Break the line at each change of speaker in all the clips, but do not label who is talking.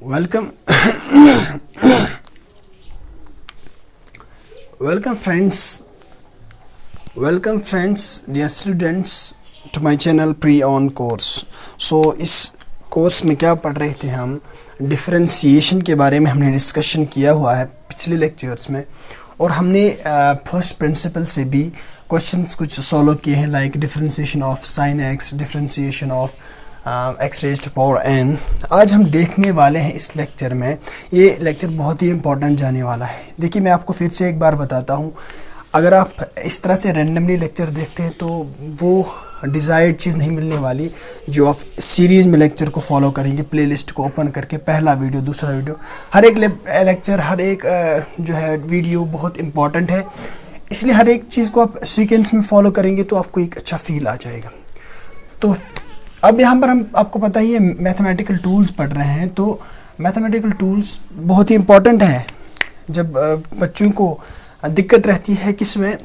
Welcome, welcome friends, dear students to my channel pre-on course. So इस course में क्या पढ़ रहे थे हम, डिफरेंशिएशन के बारे में हमने डिस्कशन किया हुआ है पिछले लेक्चर्स में, और हमने फर्स्ट प्रिंसिपल से भी क्वेश्चंस कुछ सॉल्व किए हैं, like differentiation of sine x, differentiation of x raised to power n. आज हम देखने वाले हैं इस लेक्चर में, ये लेक्चर बहुत ही इंपॉर्टेंट जाने वाला है. देखिए, मैं आपको फिर से एक बार बताता हूँ, अगर आप इस तरह से रैंडमली लेक्चर देखते हैं तो वो डिज़ायर्ड चीज़ नहीं मिलने वाली. जो आप सीरीज़ में लेक्चर को फॉलो करेंगे, प्लेलिस्ट को ओपन करके पहला वीडियो, दूसरा वीडियो, हर एक लेक्चर, हर एक जो है वीडियो बहुत इंपॉर्टेंट है. इसलिए हर एक चीज़ को आप सीक्वेंस में फॉलो करेंगे तो आपको एक अच्छा फील आ जाएगा. तो अब यहाँ पर हम, आपको पता ही है, मैथमेटिकल टूल्स पढ़ रहे हैं. तो मैथमेटिकल टूल्स बहुत ही इम्पॉर्टेंट है जब बच्चों को दिक्कत रहती है किसमें,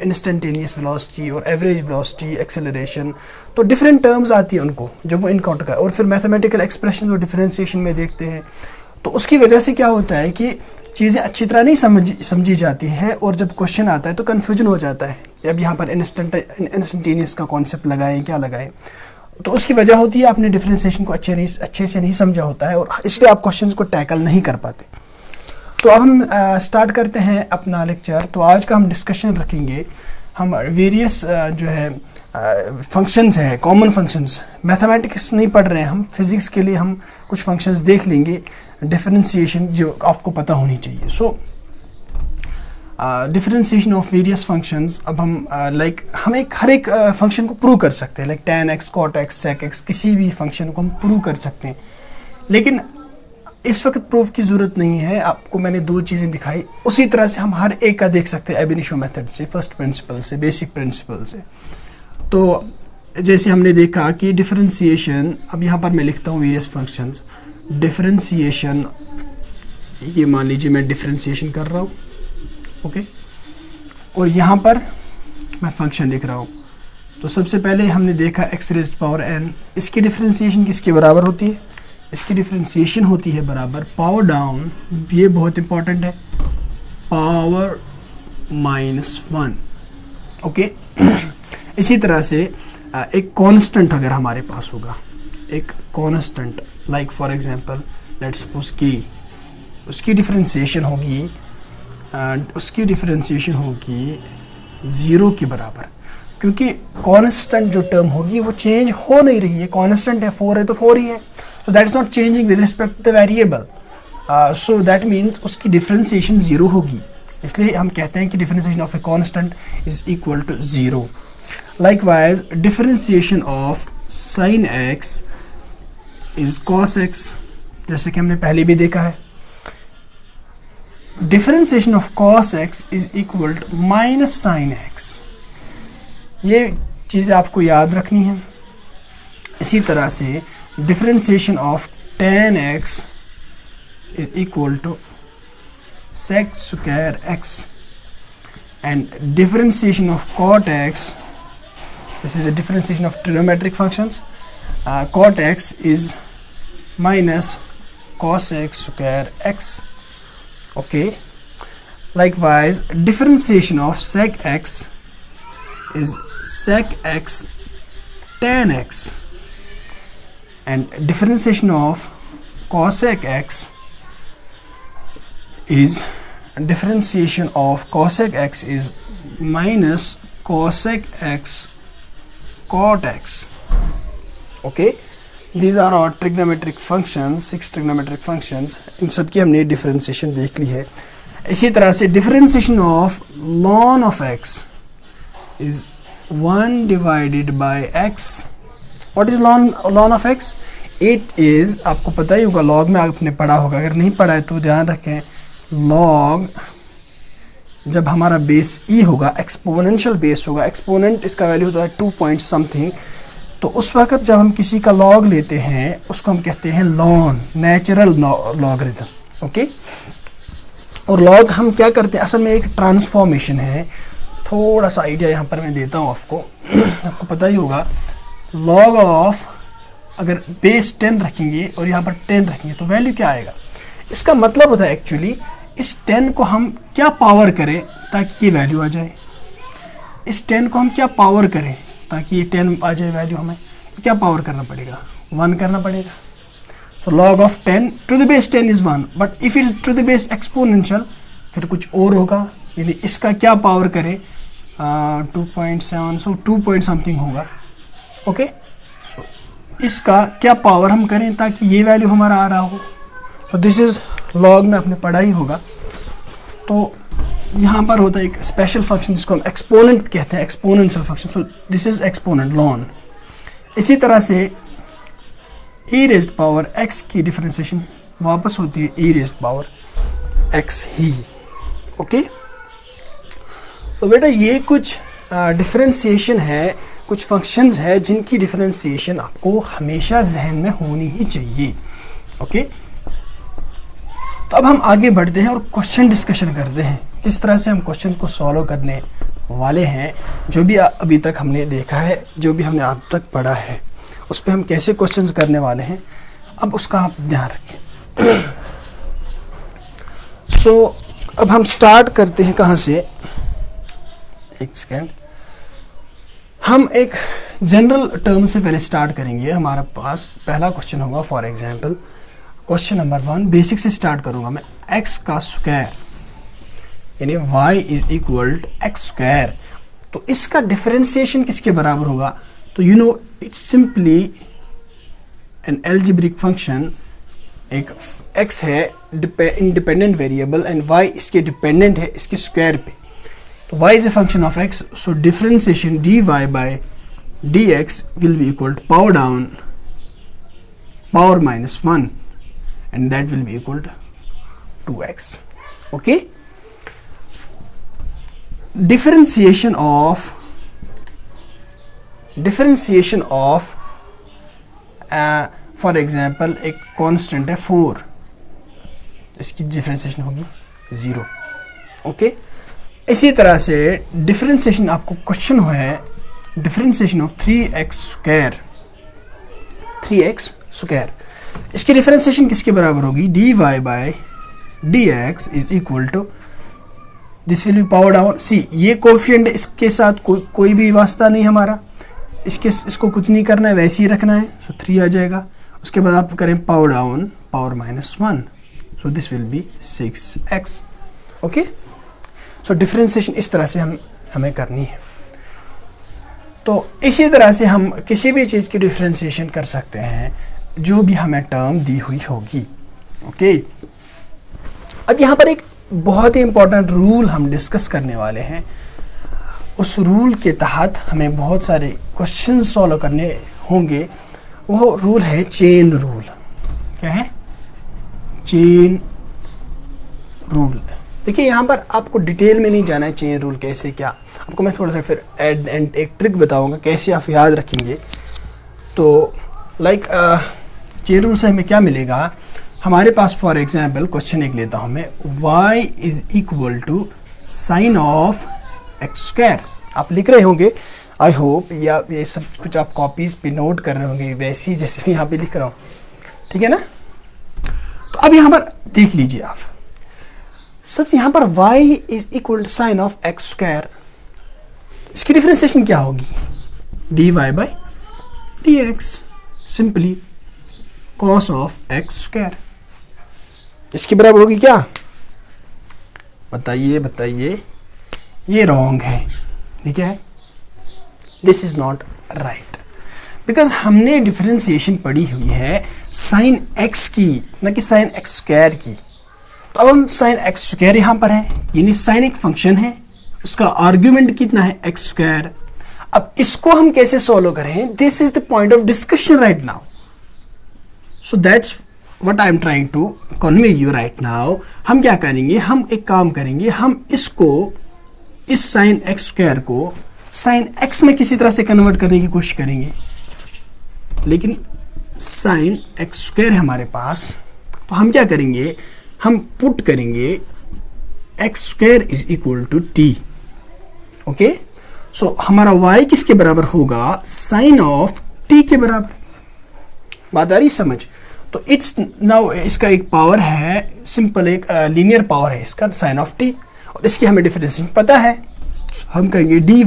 इंस्टेंटेनियस वेलोसिटी और एवरेज वेलोसिटी, एक्सेलरेशन. तो डिफरेंट टर्म्स आती है उनको जब वो इनकाउंटर कर, और फिर मैथमेटिकल एक्सप्रेशन और डिफरेंशिएशन में देखते हैं. तो उसकी वजह से क्या होता है कि चीज़ें अच्छी तरह नहीं समझी जाती हैं, और जब क्वेश्चन आता है तो कन्फ्यूजन हो जाता है. अब यहाँ पर इंस्टेंटेनियस का कॉन्सेप्ट लगाएं, क्या लगाएं, तो उसकी वजह होती है आपने डिफरेंशिएशन को अच्छे से नहीं समझा होता है, और इसलिए आप क्वेश्चंस को टैकल नहीं कर पाते. तो अब हम स्टार्ट करते हैं अपना लेक्चर. तो आज का हम डिस्कशन रखेंगे, हम वेरियस जो है फंक्शंस है, कॉमन फंक्शंस. मैथमेटिक्स नहीं पढ़ रहे हैं हम, फिज़िक्स के लिए हम कुछ फंक्शंस देख लेंगे, डिफरेंशिएशन जो आपको पता होनी चाहिए. सो डिफरेंशिएशन ऑफ वेरियस फंक्शंस. अब हम हम हर एक फंक्शन को प्रूव कर सकते हैं, like tan x, cot x, sec x, किसी भी फंक्शन को हम प्रूव कर सकते हैं. लेकिन इस वक्त प्रूफ की ज़रूरत नहीं है. आपको मैंने दो चीज़ें दिखाई, उसी तरह से हम हर एक का देख सकते हैं, एब इनिशियो मेथड से, फर्स्ट प्रिंसिपल से, बेसिक प्रिंसिपल से. तो जैसे हमने देखा कि डिफरेंशिएशन, अब यहाँ पर मैं लिखता हूँ वेरियस फंक्शंस. डिफरेंशिएशन, ये मान लीजिए मैं डिफरेंशिएशन कर रहा हूँ, ओके, और यहाँ पर मैं फंक्शन लिख रहा हूँ. तो सबसे पहले हमने देखा एक्स रेज़्ड पावर n, इसकी डिफरेंशिएशन किसके बराबर होती है? इसकी डिफरेंशिएशन होती है बराबर पावर डाउन, ये बहुत इंपॉर्टेंट है, पावर -1. ओके. इसी तरह से एक कांस्टेंट अगर हमारे पास होगा, एक constant, like for example let's suppose की, उसकी डिफरेंशिएशन होगी 0 के बराबर, क्योंकि कांस्टेंट जो टर्म होगी वो चेंज हो नहीं रही है. कांस्टेंट है, 4 है तो 4 ही है. So that is not changing with respect to the variable. So that means उसकी डिफरेंशिएशन 0 होगी. इसलिए हम कहते हैं कि differentiation of a constant is equal to 0. Likewise, differentiation of sin x is cos x, जैसे कि हमने पहले भी देखा है. Differentiation of cos x is equal to minus sin x. ये चीज़ें आपको याद रखनी है. इसी तरह से differentiation of tan x is equal to sec square x, and differentiation of cot x, this is the differentiation of trigonometric functions, cot x is minus cos x square x. Okay. Likewise, differentiation of sec x is sec x tan x, and differentiation of cosec x is minus cosec x cot x. Okay, these are our trigonometric functions, 6 trigonometric functions. इन सब की हमने differentiation देख ली है. इसी तरह से differentiation of ln of x is 1 divided by x. What is ln of x? It is, आपको पता ही होगा, log में आपने पढ़ा होगा, अगर नहीं पढ़ा है तो ध्यान रखें. log जब हमारा बेस e होगा, एक्सपोनेंशियल बेस होगा, एक्सपोनेंट इसका वैल्यू होता है 2 पॉइंट समथिंग, तो उस वक्त जब हम किसी का log लेते हैं उसको हम कहते हैं ln, नेचुरल लॉगरिथम. ओके. और log हम क्या करते हैं, असल में एक ट्रांसफॉर्मेशन है. थोड़ा सा आइडिया यहाँ पर मैं देता हूँ आपको. आपको पता ही होगा, log of अगर बेस 10 रखेंगे और यहाँ पर 10 रखेंगे तो वैल्यू क्या आएगा। इसका मतलब होता है एक्चुअली इस 10 को हम क्या पावर करें ताकि ये वैल्यू आ जाए। इस 10 को हम क्या पावर करें ताकि ये 10 आ जाए वैल्यू हमें, तो क्या पावर करना पड़ेगा, 1 करना पड़ेगा। So log of 10 to the base 10 is 1, but if it to the base exponential फिर कुछ और होगा, यानी इसका क्या पावर करें 2.7, सो 2 पॉइंट समथिंग होगा। ओके, सो इसका क्या पावर हम करें ताकि ये वैल्यू हमारा आ रहा हो। तो दिस इज़ लॉग में आपने पढ़ा ही होगा। तो यहाँ पर होता है एक स्पेशल फंक्शन जिसको हम एक्सपोनेंट कहते हैं, exponential function. So this is exponent lawn. इसी तरह से e रेज्ड पावर x की डिफरेंशिएशन वापस होती है e रेज्ड पावर x ही। ओके, तो बेटा ये कुछ डिफरेंशिएशन है, कुछ फंक्शंस है जिनकी डिफरेंशिएशन आपको हमेशा जहन में होनी ही चाहिए। ओके, तो अब हम आगे बढ़ते हैं और क्वेश्चन डिस्कशन करते हैं, किस तरह से हम क्वेश्चन को सॉल्व करने वाले हैं। जो भी अभी तक हमने देखा है, जो भी हमने अब तक पढ़ा है, उस पर हम कैसे क्वेश्चंस करने वाले हैं, अब उसका आप ध्यान रखें। सो अब हम स्टार्ट करते हैं कहाँ से, एक सेकेंड, हम एक जनरल टर्म से पहले स्टार्ट करेंगे। हमारा पास पहला क्वेश्चन होगा, for example question number 1, basic से स्टार्ट करूंगा मैं। x का स्क्वायर यानी y is equal to x square, तो इसका डिफरेंशिएशन किसके बराबर होगा। तो you know it's simply an algebraic function. एक x है इंडिपेंडेंट वेरिएबल एंड y इसके डिपेंडेंट है इसके स्क्वायर पे, तो y is a function of x, so differentiation dy by dx will be equal to power down power minus 1 and that will be equal to 2x. Okay, differentiation of for example एक constant है 4, इसकी differentiation होगी 0। Okay, इसी तरह से differentiation आपको question हुआ है, डिफरेंशिएशन ऑफ 3x स्क्वायर, इसकी डिफरेंशिएशन किसके बराबर होगी, dy by dx is equal to, this will be power down, see ये कोफिशिएंट इसके साथ कोई भी वास्ता नहीं हमारा, इसको कुछ नहीं करना है, वैसे ही रखना है, सो 3 आ जाएगा। उसके बाद आप करें power down power minus 1, so this will B 6x। Okay, so differentiation इस तरह से हमें करनी है। तो इसी तरह से हम किसी भी चीज़ की डिफरेंशिएशन कर सकते हैं जो भी हमें टर्म दी हुई होगी। ओके, अब यहाँ पर एक बहुत ही इंपॉर्टेंट रूल हम डिस्कस करने वाले हैं। उस रूल के तहत हमें बहुत सारे क्वेश्चन सॉल्व करने होंगे। वो रूल है चेन रूल। क्या है? Chain rule. देखिए यहाँ पर आपको डिटेल में नहीं जाना है चेन रूल कैसे क्या, आपको मैं थोड़ा सा फिर एट द एंड एक ट्रिक बताऊंगा कैसे आप याद रखेंगे। तो लाइक चेन रूल से हमें क्या मिलेगा, हमारे पास फॉर एग्जांपल क्वेश्चन एक लेता हूं मैं, y is equal to sine of x square. आप लिख रहे होंगे आई होप, या ये सब कुछ आप कॉपीज पे नोट कर रहे होंगे वैसे ही जैसे मैं यहाँ पे लिख रहा हूँ, ठीक है ना। तो अब यहाँ पर देख लीजिए आप, सबसे यहाँ पर y is equal to sine of x square, इसकी डिफरेंशिएशन क्या होगी, dy by dx, simply cos of x square, इसके बराबर होगी क्या, बताइए बताइए। ये रॉन्ग है, ठीक है, this is not right, because हमने डिफरेंशिएशन पढ़ी हुई है साइन एक्स की, न कि साइन एक्स स्क्वायर की। तो अब हम साइन एक्स स्क्वायर यहाँ पर है, यानी साइन एक फंक्शन है, उसका आर्ग्यूमेंट कितना है एक्स स्क्वायर। अब इसको हम कैसे सॉल्व करें, this is the point of discussion right now. So that's what I am trying to convey you right now. हम क्या करेंगे, हम एक काम करेंगे, हम इसको, इस साइन एक्स स्क्वायर को साइन एक्स में किसी तरह से कन्वर्ट करने की कोशिश करेंगे, लेकिन साइन एक्स स्क्वायर है हमारे पास, तो हम क्या करेंगे, हम पुट करेंगे X square is equal to T. Okay, so हमारा y किसके बराबर होगा, साइन ऑफ t के बराबर। बात आ रही समझ? तो इट्स नाउ इसका एक पावर है, सिंपल एक लीनियर पावर है इसका साइन ऑफ टी, और इसकी हमें डिफरेंशिएशन पता है, हम कहेंगे dy।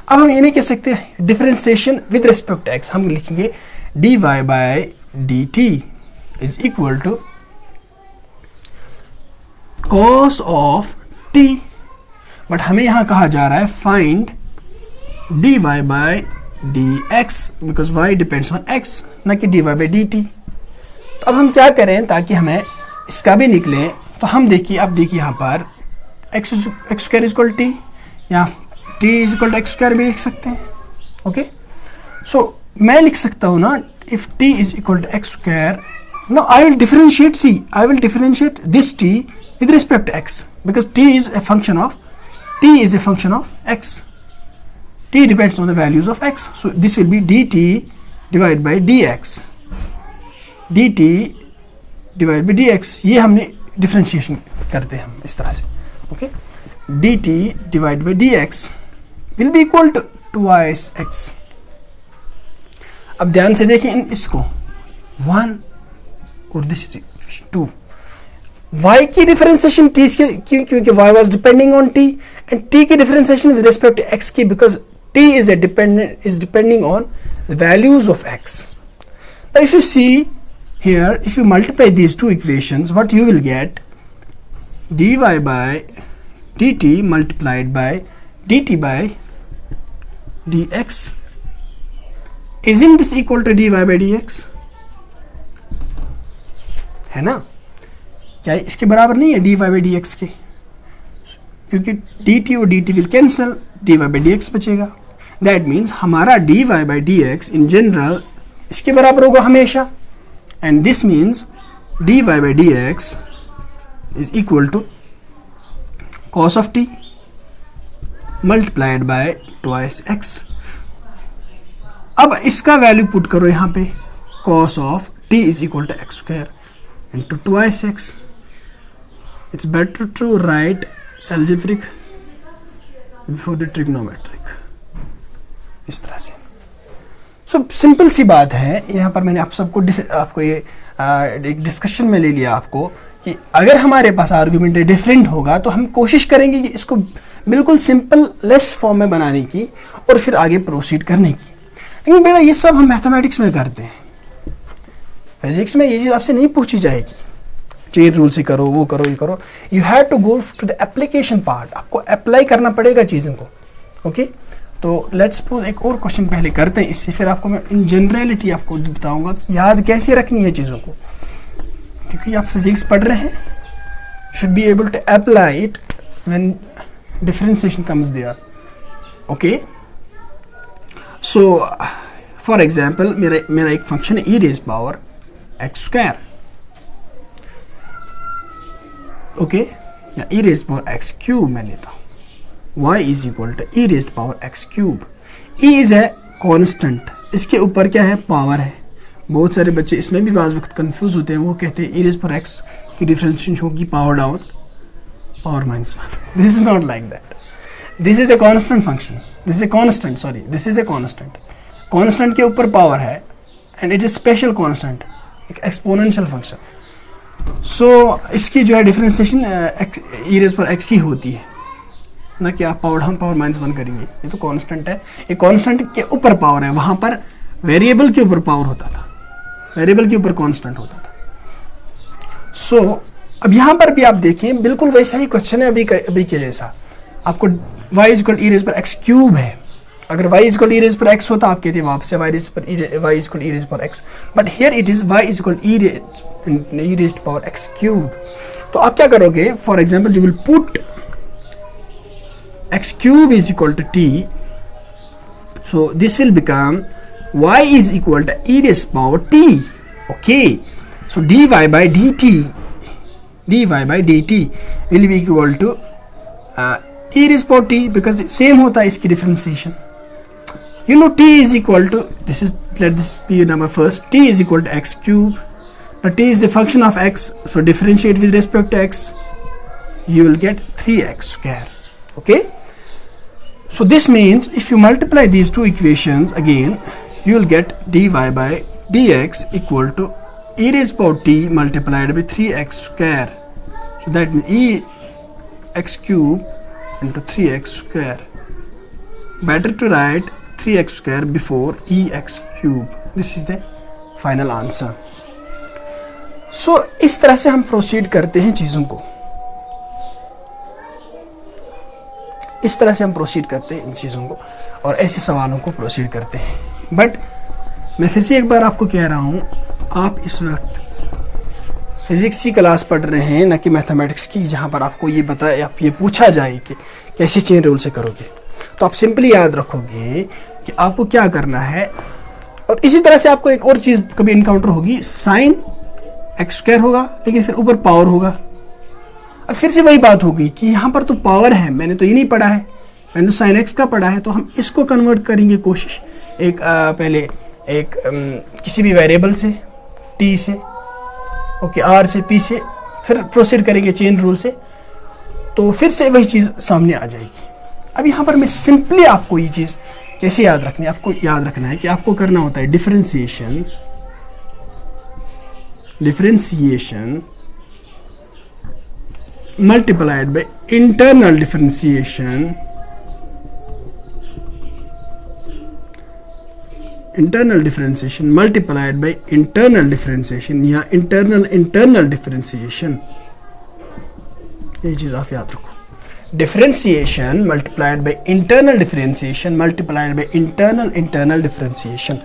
अब हम ये नहीं कह सकते differentiation with respect to x, हम लिखेंगे dy by dt is equal to cos of t, but हमें यहां कहा जा रहा है find dy by dx because y depends on x, ना कि dy बाय dt। तो अब हम क्या करें ताकि हमें इसका भी निकले, तो हम देखिए, अब देखिए यहाँ पर x square is equal T, यहाँ t is equal to x square भी लिख सकते हैं। ओके, सो मैं लिख सकता हूँ ना, if t is equal to x square, no I will differentiate, see I will differentiate this t with respect to x because t is a function of x. t depends on the values of x, so this will be dt divided by dx, dt divided by dx। ये हमने differentiation करते हैं हम इस तरह से। Okay, dt divided by dx will be equal to twice x। अब ध्यान से देखें इसको, 1 और दिस 2, y की डिफरेंशिएशन t के, क्योंकि y was depending on t, and t की differentiation with respect to x की, because t is depending on the values of x। Now if you see here, if you multiply these two equations, what you will get, dy by dt multiplied by dt by dx, isn't this equal to dy by dx? है ना? क्या इसके बराबर नहीं है dy by dx के? क्योंकि dt और dt will cancel, dy by dx बचेगा। That means हमारा dy by dx in general इसके बराबर होगा हमेशा, and this means dy by dx is equal to cos of t multiplied by twice x। अब इसका वैल्यू पुट करो यहाँ पे, cos of t is equal to x square into twice x। It's better to write algebraic before the trigonometric, इस तरह से। So simple सी बात है, यहाँ पर मैंने आप सबको आपको ये एक डिस्कशन में ले लिया आपको कि अगर हमारे पास आर्गुमेंट डिफरेंट होगा तो हम कोशिश करेंगे कि इसको बिल्कुल सिंपल लेस फॉर्म में बनाने की और फिर आगे प्रोसीड करने की। लेकिन बेटा ये सब हम मैथमेटिक्स में करते हैं, फिजिक्स में ये चीज़ आपसे नहीं पूछी जाएगी, चेन रूल से करो, वो करो, ये करो। You have to go to the application part, आपको अप्लाई करना पड़ेगा चीज़ों को। ओके, तो लेट्स सपोज एक और क्वेश्चन पहले करते हैं, इससे फिर आपको मैं इन जनरलिटी आपको बताऊंगा कि याद कैसे रखनी है चीज़ों को, क्योंकि आप फिजिक्स पढ़ रहे हैं, should be able to apply it when differentiation comes there. Okay, so for example मेरा एक फंक्शन है e raise power x square. Okay, या e raise power x cube मैं लेता हूँ, y is equal to e raise power x cube. e is है constant, इसके ऊपर क्या है, पावर है। बहुत सारे बच्चे इसमें भी बाज़ वक्त कंफ्यूज होते हैं, वो कहते हैं e रेज़ पावर एक्स की डिफरेंशिएशन होगी power down power -1। This is not like that, this is a constant function, this is a constant, sorry this is a constant. Constant के ऊपर पावर है and it is special constant, एक exponential function. So इसकी जो है differentiation e raise power X ही होती है, ना कि आप पावर डाउन पावर -1 करेंगे। ये तो कांस्टेंट है, ये कांस्टेंट के ऊपर पावर है, वहां पर वेरिएबल के ऊपर पावर होता था, वेरिएबल के ऊपर कांस्टेंट होता था। सो अब यहाँ पर भी आप देखें बिल्कुल वैसा ही क्वेश्चन है अभी के जैसा। आपको y equal e raise power x cube है, अगर y equal e raise power x होता आप कहते वापस y equal e raise power x, but here it is y equal e raise power x cube. तो आप क्या करोगे, for example you will put x cube is equal to t, so this will become y is equal to e raised power t. Okay, so dy by dt will be equal to e raised power t, because same होता है इसकी differentiation. You know t is equal to, this is, let this be your number first, t is equal to x cube. Now t is a function of x, so differentiate with respect to x, you will get 3x square. Okay, so this means if you multiply these two equations again, you will get dy by dx equal to e raised power t multiplied by 3x square. So that means e x cube into 3x square. Better to write 3x square before e x cube. This is the final answer. So इस तरह से हम proceed करते हैं चीज़ों को, इस तरह से हम प्रोसीड करते हैं इन चीज़ों को और ऐसे सवालों को प्रोसीड करते हैं. बट मैं फिर से एक बार आपको कह रहा हूँ, आप इस वक्त फिज़िक्स की क्लास पढ़ रहे हैं, ना कि मैथमेटिक्स की, जहाँ पर आपको ये बताया, आप ये पूछा जाए कि कैसे चेन रूल से करोगे. तो आप सिंपली याद रखोगे कि आपको क्या करना है. और इसी तरह से आपको एक और चीज़ कभी इनकाउंटर होगी, साइन एक्स स्क्वायर होगा लेकिन फिर ऊपर पावर होगा. अब फिर से वही बात होगी कि यहाँ पर तो पावर है, मैंने तो ये नहीं पढ़ा है, मैंने तो साइन एक्स का पढ़ा है, तो हम इसको कन्वर्ट करेंगे कोशिश एक पहले एक किसी भी वेरिएबल से टी से, ओके, आर से, पी से, फिर प्रोसीड करेंगे चेन रूल से, तो फिर से वही चीज़ सामने आ जाएगी. अब यहाँ पर मैं सिंपली आपको ये चीज़ कैसे याद रखनी है, आपको याद रखना है कि आपको करना होता है differentiation multiplied by internal differentiation multiplied by internal differentiation या internal differentiation. ये चीज़ आप याद रखो. Differentiation multiplied by internal differentiation multiplied by internal differentiation.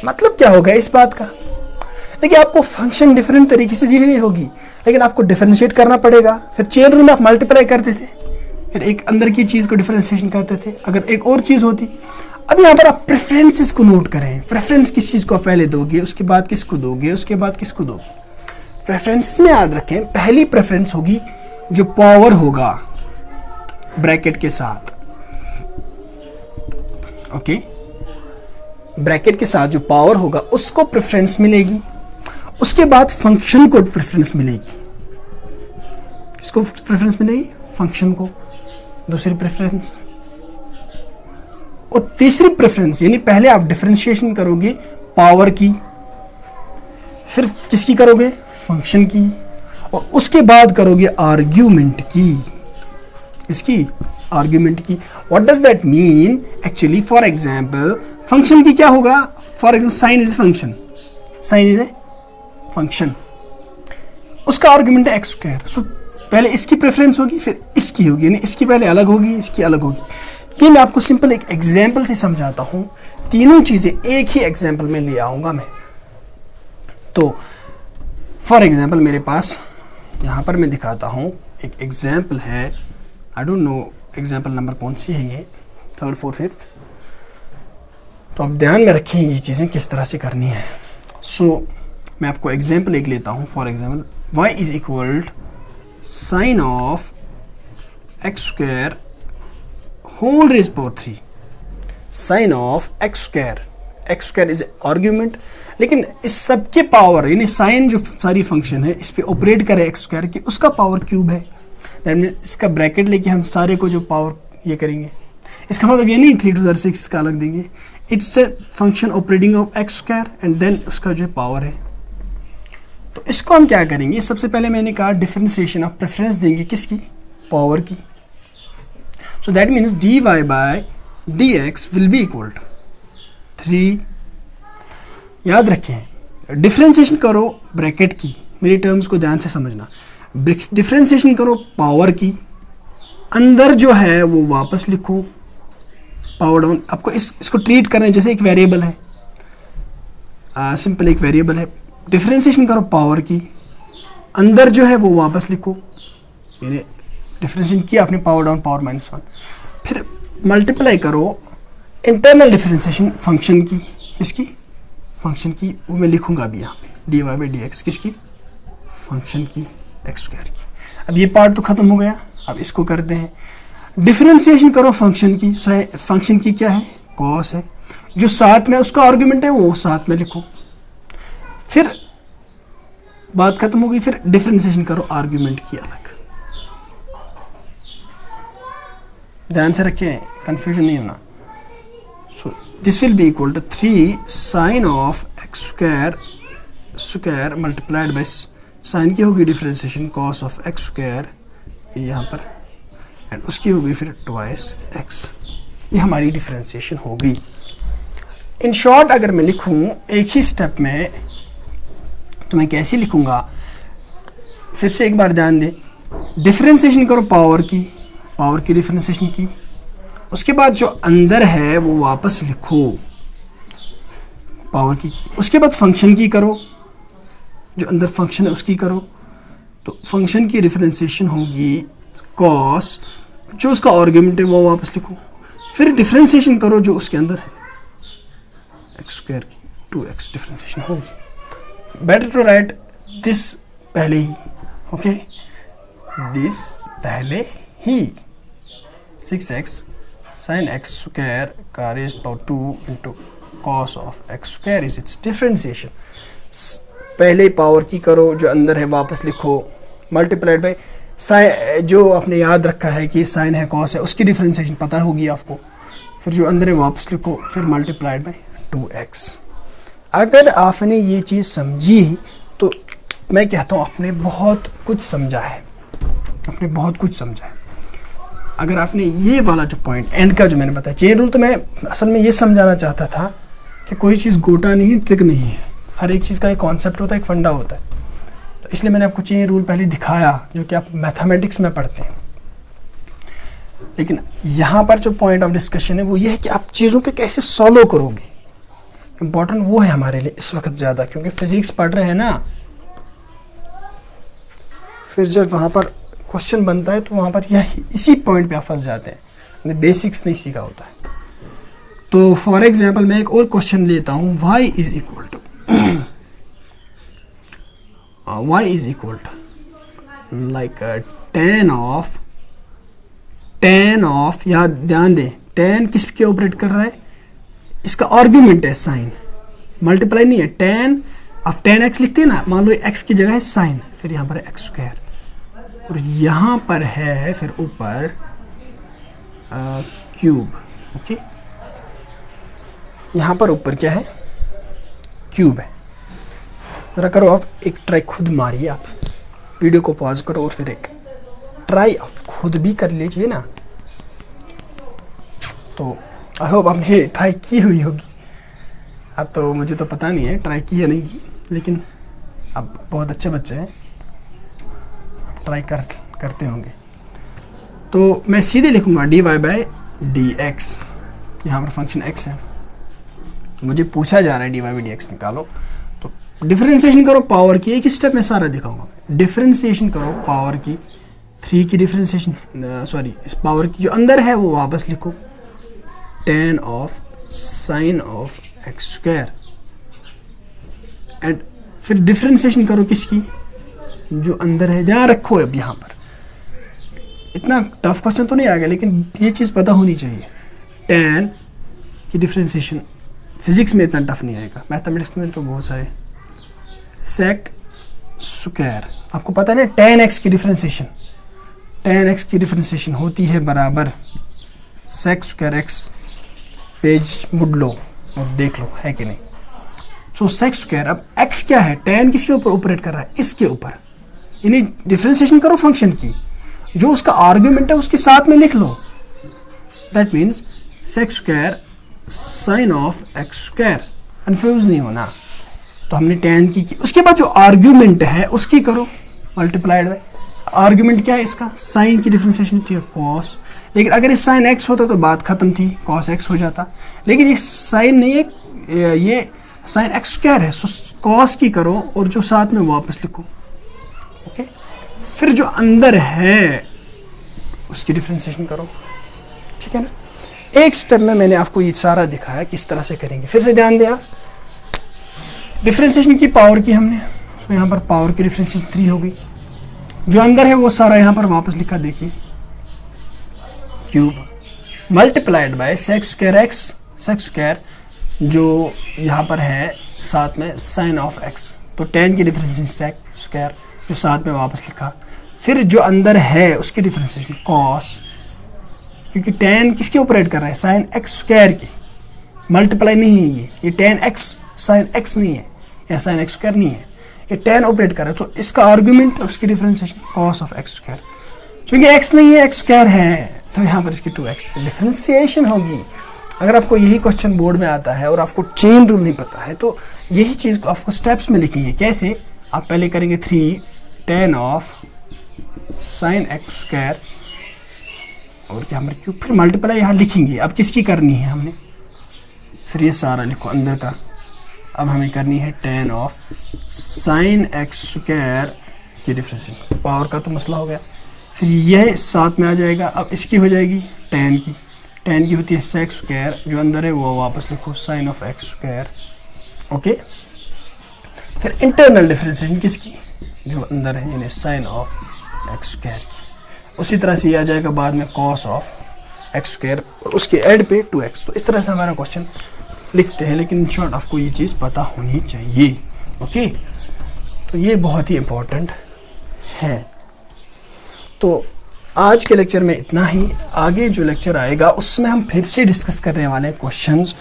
मतलब क्या होगा इस बात का? देखिए, आपको फंक्शन डिफरेंट तरीके से दी गई होगी, लेकिन आपको डिफरेंशिएट करना पड़ेगा. फिर चेन रूल में आप मल्टीप्लाई करते थे, फिर एक अंदर की चीज़ को डिफरेंशिएशन करते थे, अगर एक और चीज़ होती. अब यहाँ पर आप प्रेफरेंसेस को नोट करें. प्रेफरेंस किस चीज़ को आप पहले दोगे, उसके बाद किसको दोगे, उसके बाद किसको दोगे. प्रेफरेंसेस में याद रखें, पहली प्रेफरेंस होगी जो पावर होगा ब्रैकेट के साथ, ओके, ब्रैकेट के साथ जो पावर होगा उसको प्रेफरेंस मिलेगी. उसके बाद फंक्शन को प्रेफरेंस मिलेगी. इसको प्रेफरेंस मिलेगी, फंक्शन को दूसरी प्रेफरेंस, और तीसरी प्रेफरेंस, यानी पहले आप डिफरेंशिएशन करोगे पावर की, फिर किसकी करोगे, फंक्शन की, और उसके बाद करोगे आर्ग्यूमेंट की. इसकी आर्ग्यूमेंट की. What does that mean actually? For example function की क्या होगा, for example sine is function, sine is a function, उसका आर्ग्यूमेंट है एक्स स्क्वायर. सो पहले इसकी प्रेफरेंस होगी, फिर इसकी होगी, यानी इसकी पहले अलग होगी, इसकी अलग होगी. ये मैं आपको सिंपल एक एग्जाम्पल से समझाता हूँ. तीनों चीज़ें एक ही एग्जाम्पल में ले आऊँगा मैं. तो फॉर एग्जाम्पल मेरे पास यहाँ पर मैं दिखाता हूँ एक एग्जाम्पल है. I don't know example number कौन सी है, ये 3rd 4th 5th. तो आप ध्यान में रखें ये चीज़ें किस तरह से करनी है. सो मैं आपको एग्जाम्पल एक लेता हूँ. For example y is equal sine of x square whole raise power 3. Sine of x square is argument, लेकिन इस सब के पावर, यानी साइन जो सारी फंक्शन है इस पे ऑपरेट करे एक्स स्क्वायर की, उसका पावर क्यूब है. दैट मीन इसका ब्रैकेट लेके हम सारे को जो पावर ये करेंगे, इसका मतलब ये नहीं 3 to the 6 का अलग देंगे. It's a function operating of x square and then उसका जो पावर है. तो इसको हम क्या करेंगे, सबसे पहले मैंने कहा डिफरेंशिएशन ऑफ प्रेफरेंस देंगे किसकी, पावर की. So that means dy by dx will be equal to 3. याद रखें, डिफरेंशिएशन करो ब्रैकेट की, मेरी टर्म्स को ध्यान से समझना. डिफरेंशिएशन करो पावर की, अंदर जो है वो वापस लिखो पावर डाउन. आपको इसको ट्रीट करना है जैसे एक वेरिएबल है, सिंपल एक वेरिएबल है. डिफरेंशिएशन करो पावर की, अंदर जो है वो वापस लिखो, यानी डिफरेंशिएशन किया आपने पावर डाउन पावर -1. फिर मल्टीप्लाई करो इंटरनल डिफरेंशिएशन फंक्शन की, किसकी, फंक्शन की, वो मैं लिखूंगा अभी यहाँ पे dy by dx, किसकी, फंक्शन की, एक्स स्क्वायर की. अब ये पार्ट तो खत्म हो गया. अब इसको करते हैं डिफरेंशिएशन करो फंक्शन की. फंक्शन की क्या है, कॉस है, जो साथ में उसका आर्ग्यूमेंट है वो साथ में लिखो. फिर बात खत्म हो गई. फिर डिफरेंशिएशन करो आर्ग्यूमेंट की अलग. ध्यान से रखें, कंफ्यूजन नहीं होना. So this will be equal to 3 sine of x square multiplied by sine की होगी differentiation cos of x square यहाँ पर, एंड उसकी होगी फिर ट्वाइस एक्स। ये हमारी डिफरेंशिएशन हो गई। इन शॉर्ट अगर मैं लिखूँ एक ही स्टेप में तो मैं कैसे लिखूँगा, फिर से एक बार ध्यान दें। डिफरेंशिएशन करो पावर की डिफरेंशिएशन की, उसके बाद जो अंदर है वो वापस लिखो पावर की। उसके बाद फंक्शन की करो, जो अंदर फंक्शन है उसकी करो, तो फंक्शन की डिफरेंशिएशन होगी कॉस, जो उसका आर्गुमेंट है वो वापस लिखो, फिर डिफरेंशिएशन करो जो उसके अंदर है एक्स स्क्वायर की 2x डिफरेंशिएशन होगी। बेटर टू राइट दिस पहले ही, ओके, दिस पहले ही 6x sin x स्क्वायर का raise power 2 into cos of x square is it's differentiation. पहले पावर की करो, जो अंदर है वापस लिखो, मल्टीप्लाइड बाई साइन, जो आपने याद रखा है कि साइन है कॉस है उसकी डिफरेंशिएशन पता होगी आपको, फिर जो अंदर है वापस लिखो, फिर मल्टीप्लाइड बाई 2x। अगर आपने ये चीज़ समझी तो मैं कहता हूँ आपने बहुत कुछ समझा है, अगर आपने ये वाला जो पॉइंट एंड का जो मैंने बताया चेन रूल, तो मैं असल में ये समझाना चाहता था कि कोई चीज़ गोटा नहीं, ट्रिक नहीं है, हर एक चीज़ का एक कॉन्सेप्ट होता है, एक फंडा होता है। तो इसलिए मैंने आपको चेन रूल पहले दिखाया जो कि आप मैथमेटिक्स में पढ़ते हैं। लेकिन यहाँ पर जो पॉइंट ऑफ डिस्कशन है वो ये है कि आप चीज़ों के कैसे सॉल्व करोगे। इम्पॉर्टेंट वो है हमारे लिए इस वक्त ज़्यादा, क्योंकि फिजिक्स पढ़ रहे हैं ना, फिर जब वहाँ पर क्वेश्चन बनता है तो वहाँ पर यही इसी पॉइंट पे आप फंस जाते हैं, बेसिक्स नहीं सीखा होता है। तो फॉर एग्जांपल मैं एक और क्वेश्चन लेता हूँ, y is equal to like tan of, यहाँ ध्यान दें, टेन किस के ऑपरेट कर रहा है, इसका आर्ग्यूमेंट है साइन, मल्टीप्लाई नहीं है। टेन आप 10x लिखते हैं ना, मान लो x की जगह है साइन, फिर यहाँ पर है एक्स स्क्वायर, और यहाँ पर है फिर ऊपर क्यूब, ओके, यहाँ पर ऊपर क्या है, क्यूब है। ज़रा करो आप एक ट्राई खुद मारिए, आप वीडियो को पॉज करो और फिर एक ट्राई आप खुद भी कर लीजिए ना। तो आई होप आपने ट्राई की हुई होगी। अब तो मुझे तो पता नहीं है ट्राई की या नहीं की, लेकिन आप बहुत अच्छे बच्चे हैं, ट्राई करते होंगे। तो मैं सीधे लिखूंगा dy बाई डी एक्स, यहाँ पर फंक्शन x है, मुझे पूछा जा रहा है dy बाई डी एक्स निकालो। तो डिफरेंशिएशन करो पावर की, एक स्टेप में सारा दिखाऊंगा। डिफरेंशिएशन करो पावर की, 3 की डिफरेंशिएशन, सॉरी इस पावर की जो अंदर है वो वापस लिखो, tan of sine of x square, and फिर डिफरेंशिएशन करो किसकी, जो अंदर है। ध्यान रखो अब यहाँ पर इतना टफ क्वेश्चन तो नहीं आ गया, लेकिन ये चीज़ पता होनी चाहिए। tan की डिफरेंशिएशन फिजिक्स में इतना टफ नहीं आएगा, मैथमेटिक्स में तो बहुत सारे। sec स्क्वायर, आपको पता है ना, tan x की डिफरेंशिएशन, tan x की डिफरेंशिएशन होती है बराबर sec स्क्वायर x। पेज मुड़ लो और देख लो है कि नहीं। सो sec स्क्वायर, अब x क्या है, tan किसके ऊपर ऑपरेट कर रहा है, इसके ऊपर। इन्हें डिफरेंशिएशन करो फंक्शन की, जो उसका आर्ग्यूमेंट है उसके साथ में लिख लो। That means sec square sine of x square, confuse नहीं होना। तो हमने tan की, उसके बाद जो आर्ग्यूमेंट है उसकी करो मल्टीप्लाइड बाय, आर्ग्यूमेंट क्या है इसका, साइन की डिफरेंशिएशन थी कॉस, लेकिन अगर ये साइन x होता तो बात खत्म थी, कॉस x हो जाता, लेकिन ये साइन नहीं है, ये साइन एक्स स्क्वायर है, सो कॉस की करो और जो साथ में वापस लिखो, ओके। फिर जो अंदर है उसकी डिफरेंशिएशन करो, ठीक है ना। एक स्टेप में मैंने आपको ये सारा दिखाया किस तरह से करेंगे। फिर से ध्यान दिया, डिफरेंशिएशन की पावर की हमने, तो यहाँ पर पावर की डिफरेंशिएशन 3 हो गई, जो अंदर है वो सारा यहाँ पर वापस लिखा, देखिए cube multiplied by sec square x, sec square जो यहाँ पर है साथ में साइन ऑफ एक्स, तो tan की डिफरेंशिएशन सेक स्क्वायर जो साथ में वापस लिखा, फिर जो अंदर है उसकी डिफरेंशिएशन कॉस, क्योंकि tan किसके ऑपरेट कर रहा है, साइन एक्स स्क्वायर की, मल्टीप्लाई नहीं है ये tan x साइन x नहीं है, यहाँ साइन एक्स स्क्वायर नहीं है, ये tan ऑपरेट कर रहा है, तो इसका आर्गुमेंट उसकी differentiation cos of x square, क्योंकि x नहीं है एक्स स्क्वायर है, तो यहाँ पर इसकी 2x डिफरेंशिएशन होगी। अगर आपको यही क्वेश्चन बोर्ड में आता है और आपको चेन रूल नहीं पता है, तो यही चीज़ को आपको स्टेप्स में लिखेंगे। कैसे? आप पहले करेंगे 3 tan of sine x square और क्या हमारे क्यूब, फिर मल्टीप्लाई यहाँ लिखेंगे। अब किसकी करनी है हमने, फिर ये सारा लिखो अंदर का। अब हमें करनी है tan of sine x square की डिफरेंशिएशन, पावर का तो मसला हो गया। फिर यह साथ में आ जाएगा, अब इसकी हो जाएगी tan की होती है sec स्क्वायर, जो अंदर है वो वापस लिखो sine of x square. Okay, फिर इंटरनल डिफरेंशिएशन किसकी, जो अंदर है, यानी साइन ऑफ एक्स स्क्वायर की। उसी तरह से ये आ जाएगा बाद में cos ऑफ एक्स स्क्वायर और उसके एंड पे 2x। तो इस तरह से हमारा क्वेश्चन लिखते हैं, लेकिन इन शॉर्ट आपको ये चीज़ पता होनी चाहिए। ओके, तो ये बहुत ही इम्पोर्टेंट है। तो आज के लेक्चर में इतना ही। आगे जो लेक्चर आएगा उसमें हम फिर से डिस्कस करने वाले हैं क्वेश्चंस,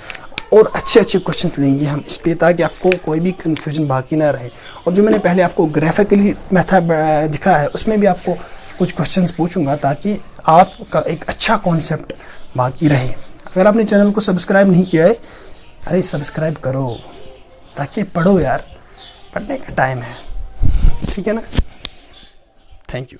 और अच्छे क्वेश्चंस लेंगे हम इस पे, ताकि आपको कोई भी कंफ्यूजन बाकी ना रहे। और जो मैंने पहले आपको ग्राफिकली मेथड दिखा है, उसमें भी आपको कुछ क्वेश्चंस पूछूंगा, ताकि आपका एक अच्छा कॉन्सेप्ट बाकी रहे। अगर आपने चैनल को सब्सक्राइब नहीं किया है, अरे सब्सक्राइब करो, ताकि पढ़ो यार, पढ़ने का टाइम है, ठीक है ना। Thank you.